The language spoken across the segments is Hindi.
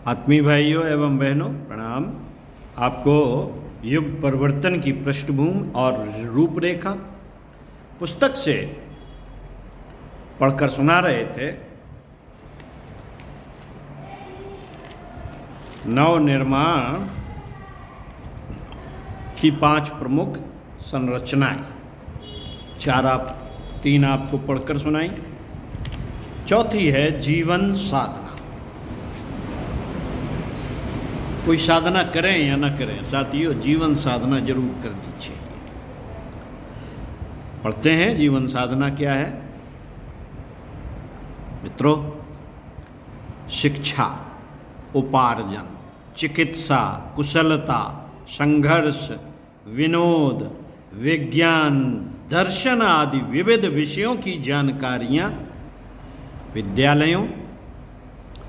आत्मीय भाइयों एवं बहनों प्रणाम। आपको युग परिवर्तन की पृष्ठभूमि और रूपरेखा पुस्तक से पढ़कर सुना रहे थे। नव निर्माण की 5 प्रमुख संरचनाएं, 3 आपको पढ़कर सुनाई। चौथी है जीवन साधना। कोई साधना करें या ना करें साथियों, जीवन साधना जरूर करनी चाहिए। पढ़ते हैं जीवन साधना क्या है। मित्रों, शिक्षा, उपार्जन, चिकित्सा, कुशलता, संघर्ष, विनोद, विज्ञान, दर्शन आदि विविध विषयों की जानकारियां विद्यालयों,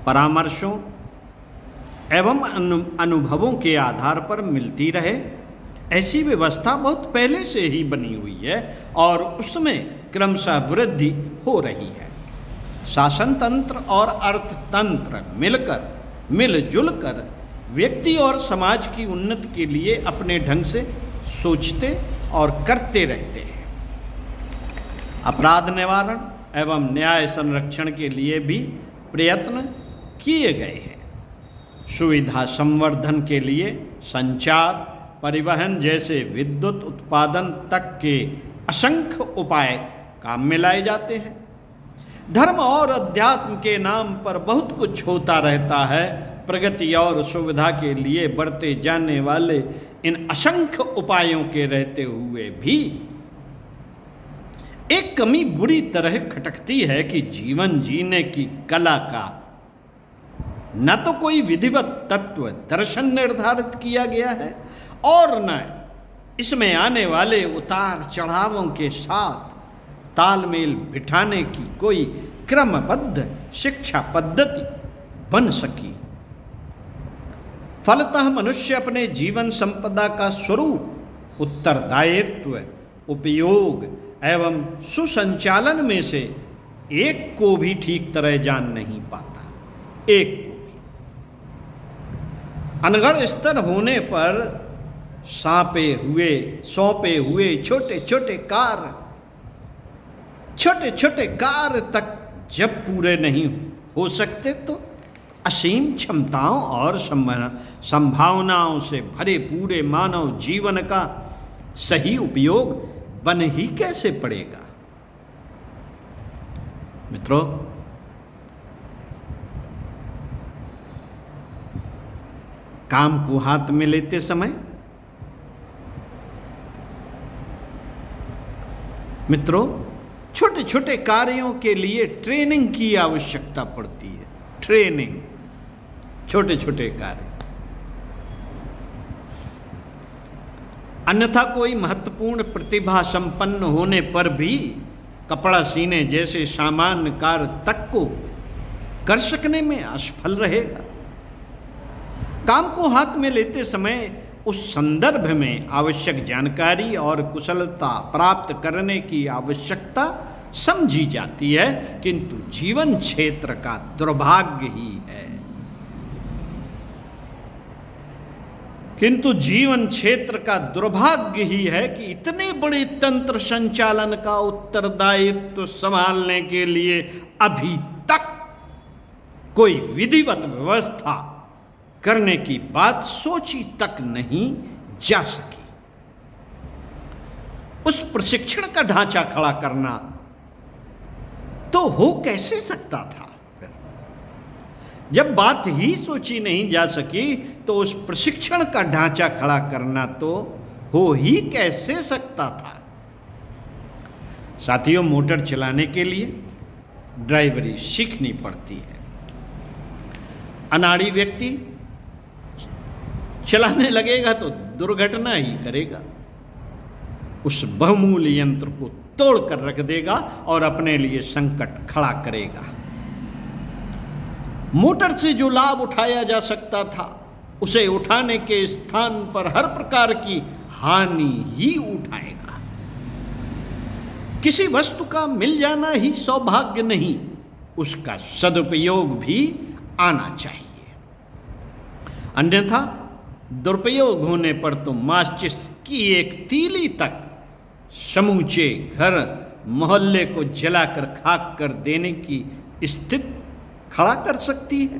परामर्शों एवं अनुभवों के आधार पर मिलती रहे, ऐसी व्यवस्था बहुत पहले से ही बनी हुई है और उसमें क्रमशः वृद्धि हो रही है। शासन तंत्र और अर्थतंत्र मिलजुल कर व्यक्ति और समाज की उन्नति के लिए अपने ढंग से सोचते और करते रहते हैं। अपराध निवारण एवं न्याय संरक्षण के लिए भी प्रयत्न किए गए हैं। सुविधा संवर्धन के लिए संचार, परिवहन जैसे विद्युत उत्पादन तक के असंख्य उपाय काम में लाए जाते हैं। धर्म और अध्यात्म के नाम पर बहुत कुछ होता रहता है। प्रगति और सुविधा के लिए बढ़ते जाने वाले इन असंख्य उपायों के रहते हुए भी एक कमी बुरी तरह खटकती है कि जीवन जीने की कला का न तो कोई विधिवत तत्व दर्शन निर्धारित किया गया है और न इसमें आने वाले उतार चढ़ावों के साथ तालमेल बिठाने की कोई क्रमबद्ध शिक्षा पद्धति बन सकी। फलतः मनुष्य अपने जीवन संपदा का स्वरूप, उत्तरदायित्व, उपयोग एवं सुसंचालन में से एक को भी ठीक तरह जान नहीं पाता। एक को भी अनगढ़ स्तर होने पर सौंपे हुए छोटे छोटे कार्य तक जब पूरे नहीं हो सकते तो असीम क्षमताओं और संभावनाओं से भरे पूरे मानव जीवन का सही उपयोग बन ही कैसे पड़ेगा। मित्रों, काम को हाथ में लेते समय छोटे छोटे कार्यों के लिए ट्रेनिंग की आवश्यकता पड़ती है। ट्रेनिंग, छोटे छोटे कार्य। अन्यथा कोई महत्वपूर्ण प्रतिभा संपन्न होने पर भी कपड़ा सीने जैसे सामान्य कार्य तक को कर सकने में असफल रहेगा। काम को हाथ में लेते समय उस संदर्भ में आवश्यक जानकारी और कुशलता प्राप्त करने की आवश्यकता समझी जाती है, किंतु जीवन क्षेत्र का दुर्भाग्य ही है। कि इतने बड़े तंत्र संचालन का उत्तरदायित्व संभालने के लिए अभी तक कोई विधिवत व्यवस्था करने की बात सोची तक नहीं जा सकी। उस प्रशिक्षण का ढांचा खड़ा करना तो हो कैसे सकता था। जब बात ही सोची नहीं जा सकी तो उस प्रशिक्षण का ढांचा खड़ा करना तो हो ही कैसे सकता था। साथियों, मोटर चलाने के लिए ड्राइवरी सीखनी पड़ती है। अनाड़ी व्यक्ति चलाने लगेगा तो दुर्घटना ही करेगा। उस बहुमूल्य यंत्र को तोड़कर रख देगा और अपने लिए संकट खड़ा करेगा। मोटर से जो लाभ उठाया जा सकता था उसे उठाने के स्थान पर हर प्रकार की हानि ही उठाएगा। किसी वस्तु का मिल जाना ही सौभाग्य नहीं, उसका सदुपयोग भी आना चाहिए। अन्यथा दुरुपयोग होने पर तो माचिस की एक तीली तक समूचे घर मोहल्ले को जलाकर खाक कर देने की स्थिति खड़ा कर सकती है।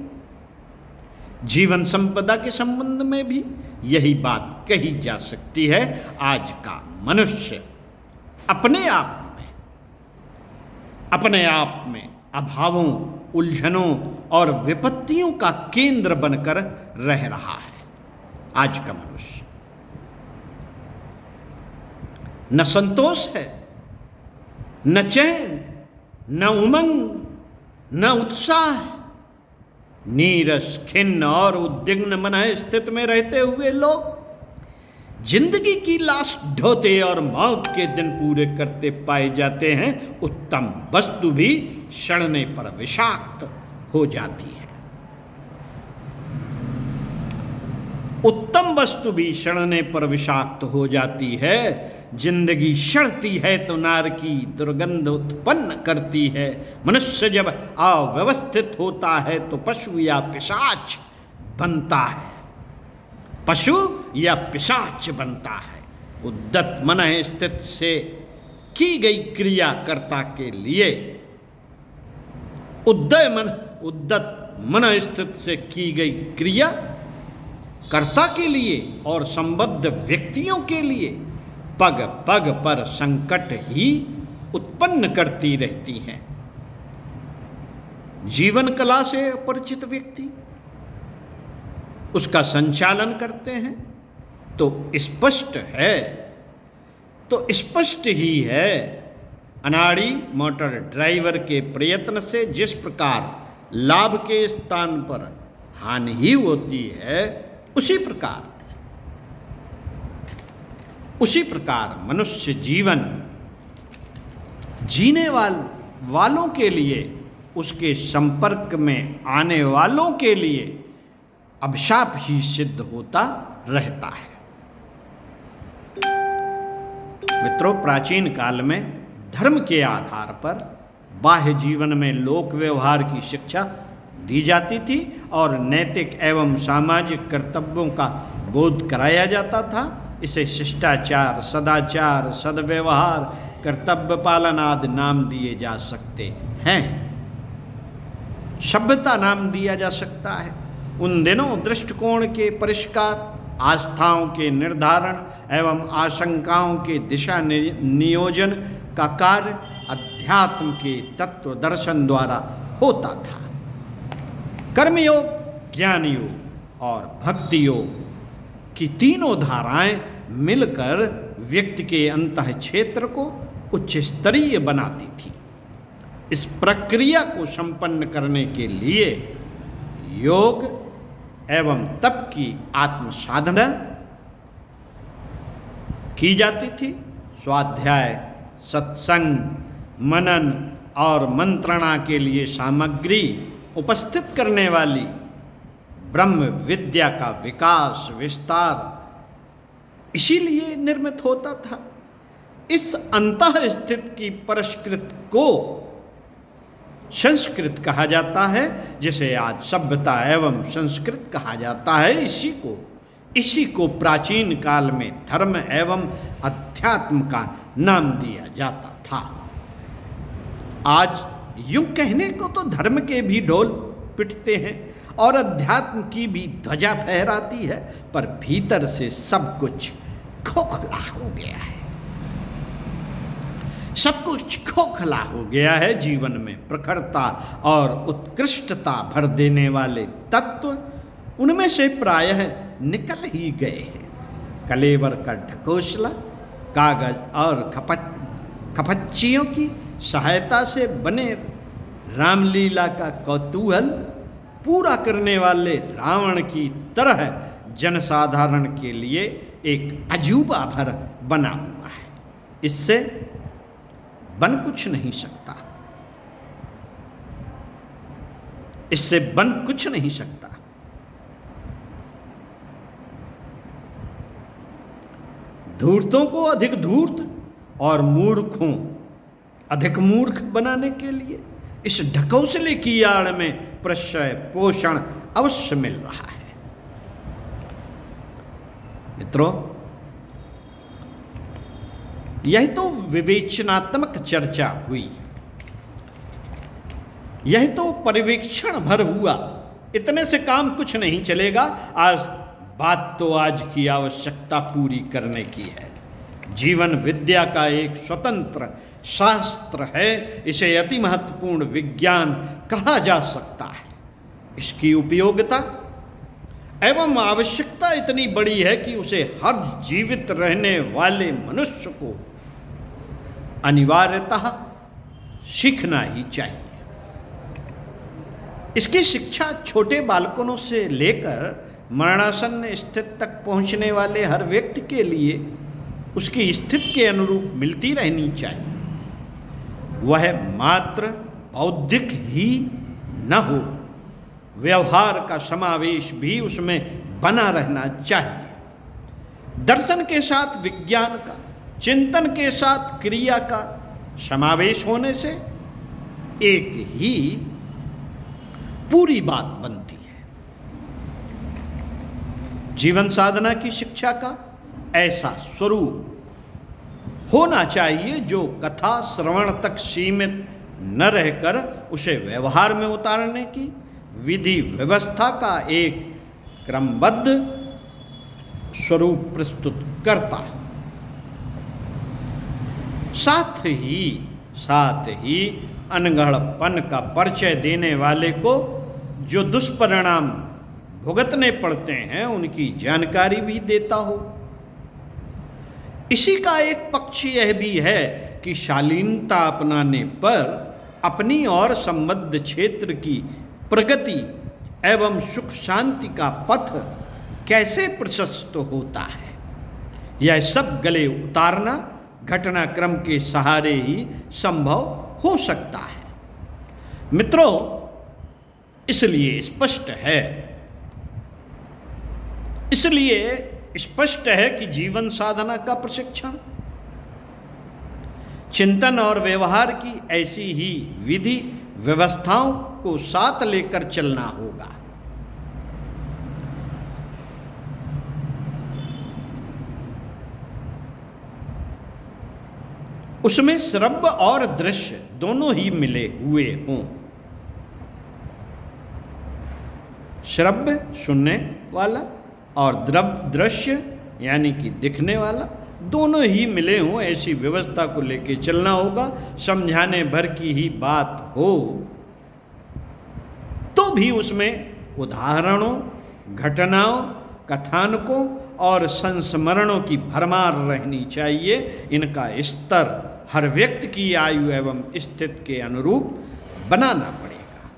जीवन संपदा के संबंध में भी यही बात कही जा सकती है। आज का मनुष्य अपने आप में अभावों, उलझनों और विपत्तियों का केंद्र बनकर रह रहा है। आज का मनुष्य न संतोष है, न चैन, न उमंग, न उत्साह, नीरस, खिन्न और उद्विग्न मन स्थिति में रहते हुए लोग जिंदगी की लाश ढोते और मौत के दिन पूरे करते पाए जाते हैं। उत्तम वस्तु भी सड़ने पर विषाक्त हो जाती है। उत्तम वस्तु भी सड़ने पर विषाक्त हो जाती है। जिंदगी सड़ती है तो नार की दुर्गंध उत्पन्न करती है। मनुष्य जब अव्यवस्थित होता है तो पशु या पिशाच बनता है। पशु या पिशाच बनता है। उद्दत मन स्थित से की गई क्रिया कर्ता के लिए, उद्दत मन स्थित से की गई क्रिया कर्ता के लिए और संबद्ध व्यक्तियों के लिए पग पग पर संकट ही उत्पन्न करती रहती हैं। जीवन कला से अपरिचित व्यक्ति उसका संचालन करते हैं तो स्पष्ट ही है। अनाड़ी मोटर ड्राइवर के प्रयत्न से जिस प्रकार लाभ के स्थान पर हानि ही होती है, उसी प्रकार मनुष्य जीवन जीने वालों के लिए, उसके संपर्क में आने वालों के लिए अभिशाप ही सिद्ध होता रहता है। मित्रों, प्राचीन काल में धर्म के आधार पर बाह्य जीवन में लोक व्यवहार की शिक्षा दी जाती थी और नैतिक एवं सामाजिक कर्तव्यों का बोध कराया जाता था। इसे शिष्टाचार, सदाचार, सद्व्यवहार, कर्तव्य पालन आदि नाम दिए जा सकते हैं। सभ्यता नाम दिया जा सकता है। उन दिनों दृष्टिकोण के परिष्कार, आस्थाओं के निर्धारण एवं आशंकाओं के दिशा नियोजन का कार्य अध्यात्म के तत्व दर्शन द्वारा होता था। कर्मयोग, ज्ञान योग और भक्ति योग की तीनों धाराएं मिलकर व्यक्ति के अंतः क्षेत्र को उच्च स्तरीय बनाती थी। इस प्रक्रिया को संपन्न करने के लिए योग एवं तप की आत्म साधना की जाती थी। स्वाध्याय, सत्संग, मनन और मंत्रणा के लिए सामग्री उपस्थित करने वाली ब्रह्म विद्या का विकास, विस्तार इसीलिए निर्मित होता था। इस अंतः स्थित की परिष्कृत को संस्कृत कहा जाता है, जिसे आज सभ्यता एवं संस्कृत कहा जाता है। इसी को प्राचीन काल में धर्म एवं अध्यात्म का नाम दिया जाता था। आज यूं कहने को तो धर्म के भी ढोल पिटते हैं और अध्यात्म की भी ध्वजा फहराती है, पर भीतर से सब कुछ खोखला हो गया है। सब कुछ खोखला हो गया है। जीवन में प्रखरता और उत्कृष्टता भर देने वाले तत्व उनमें से प्रायः निकल ही गए हैं। कलेवर का ढकोसला, कागज और खपच्चियों की सहायता से बने रामलीला का कौतूहल पूरा करने वाले रावण की तरह जनसाधारण के लिए एक अजूबा भर बना हुआ है। इससे बन कुछ नहीं सकता। इससे बन कुछ नहीं सकता। धूर्तों को अधिक धूर्त और मूर्खों अधिक मूर्ख बनाने के लिए इस ढकोसले की आड़ में प्रश्रय पोषण अवश्य मिल रहा है। मित्रों, यह तो विवेचनात्मक चर्चा हुई, यह तो पर्यवेक्षण भर हुआ। इतने से काम कुछ नहीं चलेगा। बात तो आज की आवश्यकता पूरी करने की है। जीवन विद्या का एक स्वतंत्र शास्त्र है। इसे अति महत्वपूर्ण विज्ञान कहा जा सकता है। इसकी उपयोगिता एवं आवश्यकता इतनी बड़ी है कि उसे हर जीवित रहने वाले मनुष्य को अनिवार्यतः सीखना ही चाहिए। इसकी शिक्षा छोटे बालकों से लेकर मरणासन्न स्थिति तक पहुंचने वाले हर व्यक्ति के लिए उसकी स्थिति के अनुरूप मिलती रहनी चाहिए। वह मात्र बौद्धिक ही न हो, व्यवहार का समावेश भी उसमें बना रहना चाहिए। दर्शन के साथ विज्ञान का, चिंतन के साथ क्रिया का समावेश होने से एक ही पूरी बात बनती है। जीवन साधना की शिक्षा का ऐसा स्वरूप होना चाहिए जो कथा श्रवण तक सीमित न रहकर उसे व्यवहार में उतारने की विधि व्यवस्था का एक क्रमबद्ध स्वरूप प्रस्तुत करता है। साथ ही अनगढ़पन का परिचय देने वाले को जो दुष्परिणाम भुगतने पड़ते हैं उनकी जानकारी भी देता हो। इसी का एक पक्ष यह भी है कि शालीनता अपनाने पर अपनी और संबद्ध क्षेत्र की प्रगति एवं सुख शांति का पथ कैसे प्रशस्त होता है, यह सब गले उतारना घटनाक्रम के सहारे ही संभव हो सकता है। मित्रों, इसलिए स्पष्ट है कि जीवन साधना का प्रशिक्षण चिंतन और व्यवहार की ऐसी ही विधि व्यवस्थाओं को साथ लेकर चलना होगा। उसमें श्रव्य और दृश्य दोनों ही मिले हुए हों। श्रव्य सुनने वाला और दृश्य यानी कि दिखने वाला दोनों ही मिले हों, ऐसी व्यवस्था को लेके चलना होगा। समझाने भर की ही बात हो तो भी उसमें उदाहरणों, घटनाओं, कथानकों और संस्मरणों की भरमार रहनी चाहिए। इनका स्तर हर व्यक्ति की आयु एवं स्थिति के अनुरूप बनाना पड़ेगा।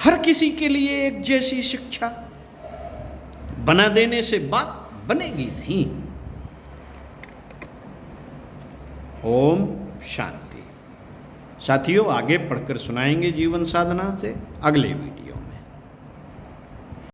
हर किसी के लिए एक जैसी शिक्षा बना देने से बात बनेगी नहीं। ओम शांति। साथियों, आगे पढ़कर सुनाएंगे जीवन साधना से अगले वीडियो में।